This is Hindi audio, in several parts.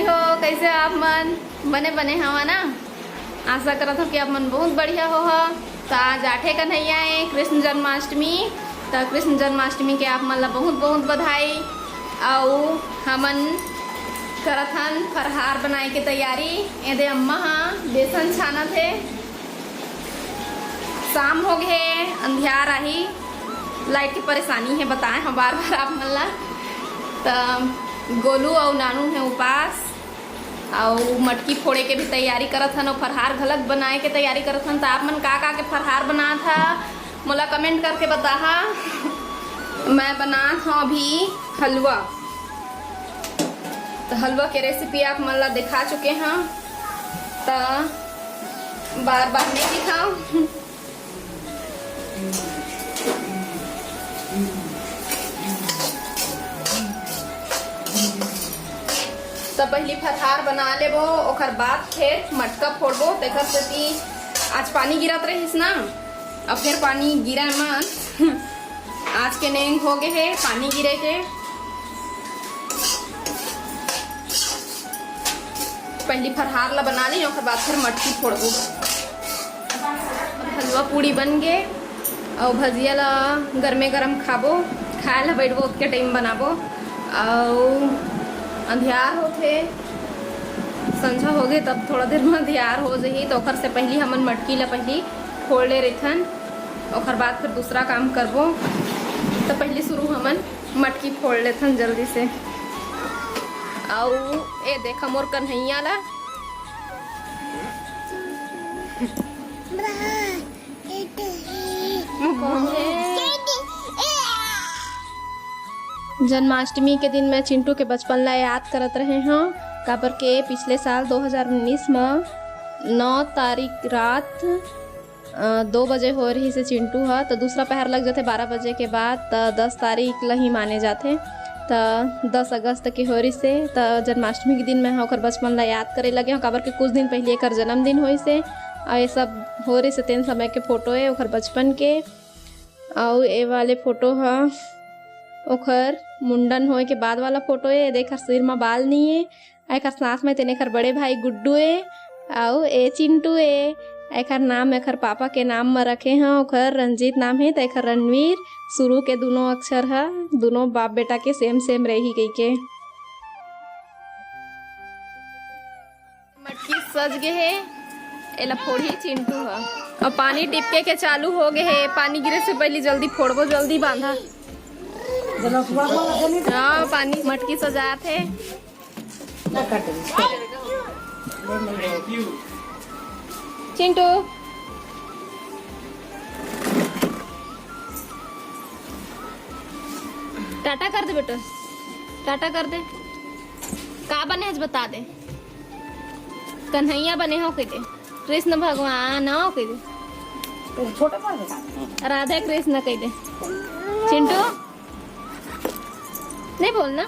हो? कैसे हो आप मन? बने बने हवा ना। आशा करत हो कि आप मन बहुत बढ़िया हो। तो आज 8 कन्हैया है कृष्ण जन्माष्टमी। तो कृष्ण जन्माष्टमी के आप मन ला बहुत बहुत बधाई। और हमन करत हन फरहार बनाए के तैयारी। एदे अम्मा हाँ बेसन छाना थे। शाम हो गए, अंधियार आही, लाइट की परेशानी है बताएं हम बार बार आप मन ला। तो गोलू और नानू है उपास और मटकी फोड़े के भी तैयारी करत हन और फरहार घलक बनाए के तैयारी करत हन। तो आप मन का के फरहार बना था मोला कमेंट करके बताहा। मैं बना था अभी हलवा। तो हलवा के रेसिपी आप मन ला दिखा चुके हैं, तो बार बार नहीं दिखाऊं। तो पहली फरहार बना लेबो, ओकर बाद फिर मटका फोड़बो। तेकर सेती आज पानी गिरत रहिस ना, अब फिर पानी गिरा मत। आज के नेंग हो गए है पानी गिरे के। पहली फरहार ला बना ली, ओकर बाद फिर मटकी फोड़बो। हलवा पूड़ी बन गए और भजिया ला गरमे गरम खाबो। खाए ला बैठबो उतके टाइम बनाबो। और अंधियार होते संझा हो गए तब थोड़ा देर में अंधियार हो जाही। तो ओकर से पहली हमन मटकी ला पहली फोड़ ले रहथन, ओकर बाद फिर दूसरा काम करबो। तो पहली शुरू हमन मटकी फोड़ लेथन जल्दी से। और ए देखा मोर कन्हैया ला जन्माष्टमी के दिन मैं चिंटू के बचपन ला याद करत रहे हैं। काबर के पिछले साल 2019 में 9 तारीख रात 2 बजे हो रही से चिंटू है। तो दूसरा पहर लग जाते 12 बजे के बाद। तो 10 तारीख ला ही माने जाते। तो 10 अगस्त के हो रही से। तो जन्माष्टमी के दिन मैं ओकर बचपन ला याद करे लगे हूँ। काबर के कुछ दिन पहले एक जन्मदिन हो से और ये सब हो रही से। 3 समय के फोटो है ओकर बचपन के। और ये वाले फोटो है ओकर मुंडन होए के बाद वाला फोटो है। देख सिर में बाल नहीं है। एकर साथ में तेने कर बड़े भाई गुड्डू है और ए चिंटू है। एकर नाम एकर पापा के नाम में रखे हैं। ओकर रंजीत नाम है तो एकर रणवीर। शुरू के दोनों अक्षर है, दोनों बाप बेटा के सेम सेम रही गई के। मटकी सज गए है, एला फोड़ी चिंटू है। और पानी टिपके के चालू हो गए है। पानी गिरे से पहले जल्दी फोड़बो, जल्दी बांधा। हाँ पानी मटकी सजात है। चिंटू टाटा कर दे बेटा, टाटा कर दे। का बने आज बता दे। कन्हैया बने हो कह दे, कृष्ण भगवान हो कह दे, राधा कृष्ण कह दे। चिंटू नहीं बोलना।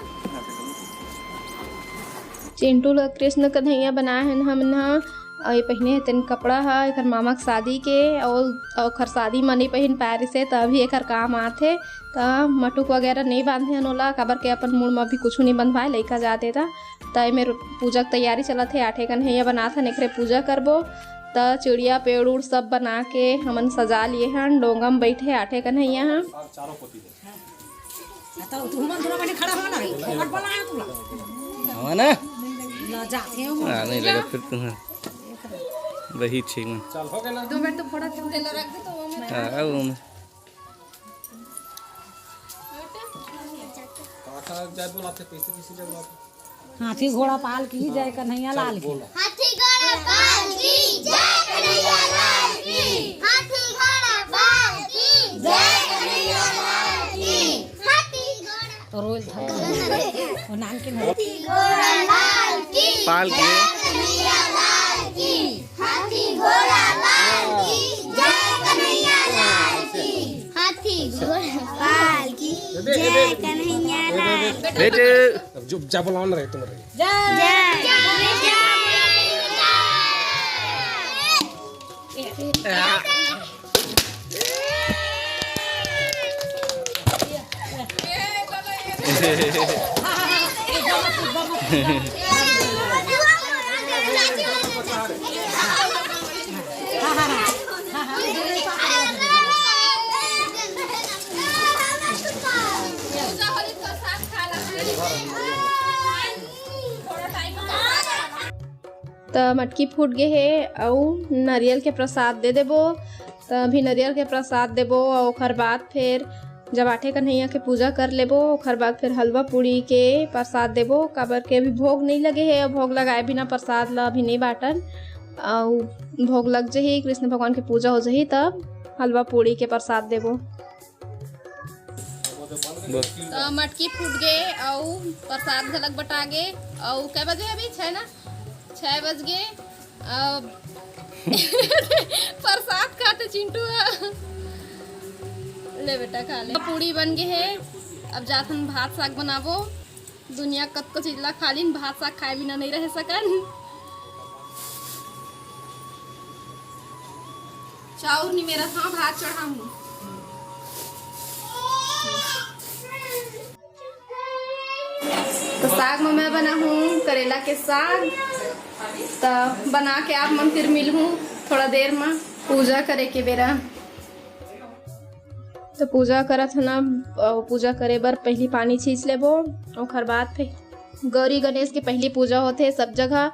चिंटू लोग कृष्ण कन्हैया बनाए हैं हमन। और ये पहने तेन कपड़ा है एकर मामा के शादी के। और खर शादी में नहीं पहन पाए से तो अभी एकर काम आते। तो मटुक वगैरह नहीं बांधे ओला, काबर के अपन मुड़ में भी कुछ नहीं बंधवाए लइका जाते था। तो मेरे पूजा की तैयारी चलत है। 8 कन्हैया बनात हन, एकरे पूजा करबो। तो चिड़िया पेड़ उड़ सब बना के हमन सजा लिए हैं। डोंगा में बैठे 8 कन्हैया हैं। नहीं लगा फिर तुम्हें वही ठीक में 2 मिनट तो फोड़ा रख दे। तो वो में हाथी घोड़ा पाल की जय कन्हैया लाल की। हाथी घोड़ा पाल की जय कन्हैया लाल की। हाथी घोड़ा पाल की जय कन्हैया लाल की। हाथी घोड़ा तो रोल था वो नाम के हाथी घोड़ा लाल की पाल की कन्हैया लाल की। हाथी घोड़ा लाल की जय कन्हैया लाल की। हाथी घोड़ा पाल की जय कन्हैया लाल की। बेटे जो जा बोला रहे तुम रहे जय जय तो मटकी फूट गे है और नारियल के प्रसाद दे देबो। तो अभी नारियल के प्रसाद देबो और ओखर बाद फिर जब आठे कन्हैया के पूजा कर लेबो ओखर बाद फिर हलवा पूड़ी के प्रसाद देबो। काबर के अभी भोग नहीं लगे है और भोग लगाए बिना प्रसाद ला अभी नहीं बाटन और भोग लग जही कृष्ण भगवान की पूजा हो जही तब हलवा पूड़ी के प्रसाद देबो। तो मटकी फूट गए और प्रसाद घलक बटा गे और क्या बजे अभी 6 ना 6 बज गए। प्रसाद खाते चिंटू ले बेटा खा ले। पूड़ी बन गए है अब जाथन भात साग बनाबो। दुनिया कत को चीज ला खा लीन भात साग खाए बिना नहीं रह सकन। चाउर नहीं मेरा था भात चढ़ा हूँ। तो साग में मैं बना हूँ करेला के साग। तो बना के आप मन फिर मिल हूँ थोड़ा देर में पूजा करे के बेरा। तो पूजा करत है ना पूजा करे बर पहली पानी छींच लेबो और बाद फिर गौरी गणेश के पहली पूजा होते सब जगह।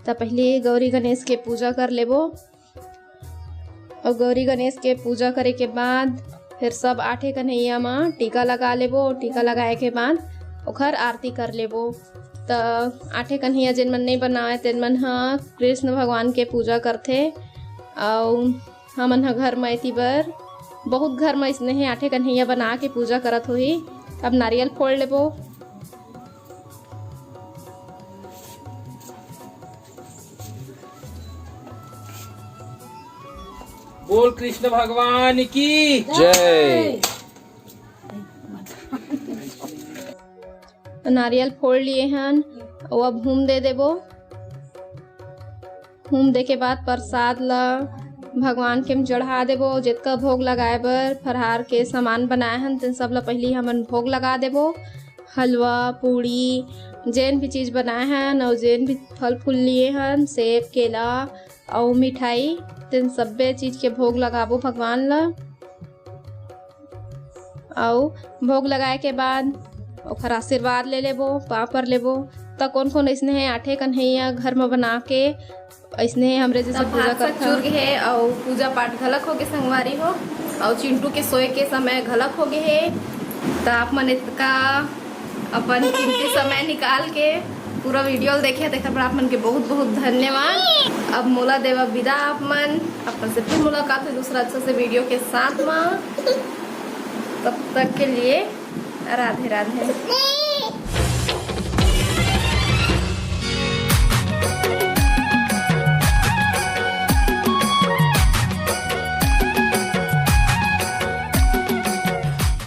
तो पहले गौरी गणेश के पूजा कर लेबो और गौरी गणेश के पूजा करे के बाद फिर सब आठे कन्हैया में टीका लगा लेबो। टीका लगाए के बाद ओखर आरती कर लेबो। तो आठे कन्हैया जिन मन नहीं बनाए तेन मन हाँ कृष्ण भगवान के पूजा करथे और हमन हा घर में एती बर बहुत घर में इसने है आठे कन्हैया बना के पूजा करत होही। अब नारियल फोड़ लेबो। बोल कृष्ण भगवान की जय। नारियल फोड़ लिए हन और अब हुम दे देबो। हुम दे के बाद प्रसाद ला भगवान के चढ़ा देबो। जितना भोग लगाए बर फरहार के सामान बनाए हन तेन सब ला पहले हमन भोग लगा देबो। हलवा पूड़ी जैन भी चीज़ बनाए हन और जैन भी फल फूल लिए हन सेब केला और मिठाई तेन सब्बे चीज़ के भोग लगाबो भगवान ला। और भोग लगाए के बाद ओखर आशीर्वाद ले लेबो पापर लेबो। तो कौन कौन ऐसने है आठे कन्हैया घर में बना के ऐसने हमरे जैसे पूजा करते है और पूजा पाठ घलक हो गए संगवारी हो और चिंटू के सोए के समय घलक हो गए है। तो आप मन इतका अपन कीमती समय निकाल के पूरा वीडियो देखे देखा पर आप मन के बहुत बहुत धन्यवाद। अब मोला देवा विदा आप मन अपन से फिर मुलाकात है दूसरा अच्छा से वीडियो के साथ में। तब तक के लिए राधे राधे।